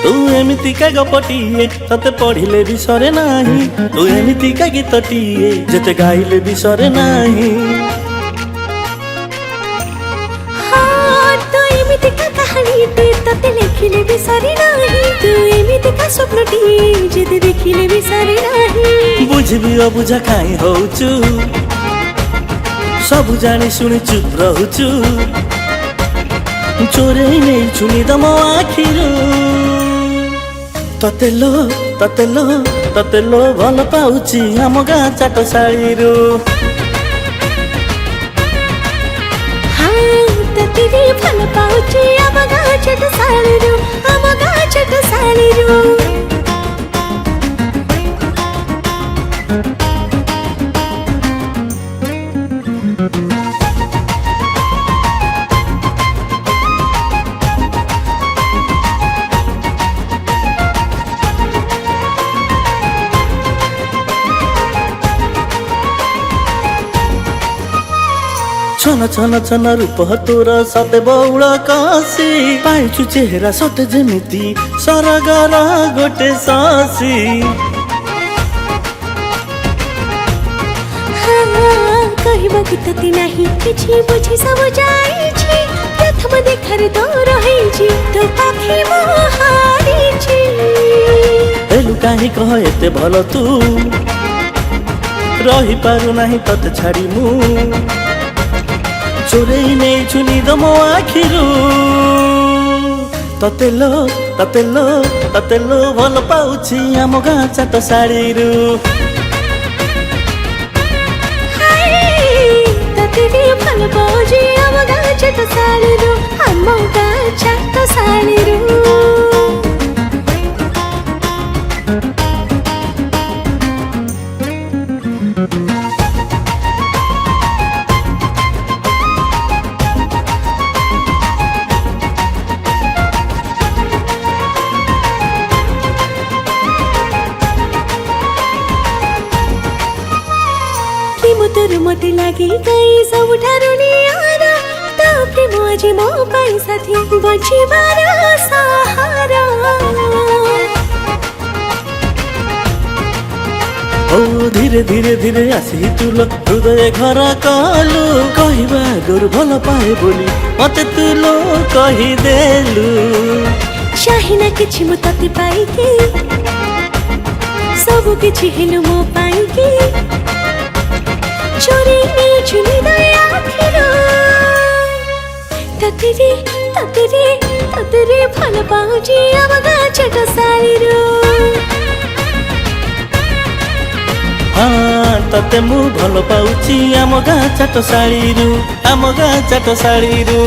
तू एमती का गपटिए तते पढ़िले भी सरे नाही। तू एमती का गीतटिए जेते गाइले भी सरे नाही। हाँ तू एमती का कहानी तते लिखिले भी सरे नाही। तू एमती का स्वप्नटिए जेते देखिले भी सरे नाही। बुझबी अबुझा काई होउचु सब जानी सुनी चुप रहुचु। चोरे नहीं चुनी दम आखिरू ततेलो ततेलो ततेलो भल पाउची आम गाँ चाटशाळीरू। हाँ ततेरे भल पाउची आम गाँ चाटशाळीरू। आम गाँ चाटशाळीरू। छन छन छन रूप तोर सते बौल काशी। पाइछु चेहरा सते जेमिति सरगर गोटे सासी। हाँ कहबाकू तते नाही किछि बुझी सब जाइछि। प्रथम देखार तो रहिछि तो पाखे मो हारिछि। एलु काहे कह एते भल तू रही पारु नाही तते छाड़ी मु। चोरे नहीं चुनी दम आखिरू ततेलो ततेलो ततेलो भल पाउची आम गाँ चाटशाळीरू। ततेरे भल पाउची आम गाँ चाटशाळीरू। आम गाँ चाटशाळीरू। तोर मते लागे कई सबुठारु नियारा। तो प्रेम आजि मो पाई साथी बचिबार सहारा। ओ धीरे धीरे धीरे आसी तुल हृदय घर कलु। कहवा गोर भल पाए बोली मते तुलो कहिदेलु। चाहिना किछि मु तते पाइके सब किछि हेलु मो पाइके। चोरी नहीं चुनी दया आखिरू ततेरे ततेरे ततेरे भल पाउची आम गाँ चाटशाळीरू। हाँ तते मु भल पाउची आम गाँ चाटशाळीरू। आम गाँ चाटशाळीरू।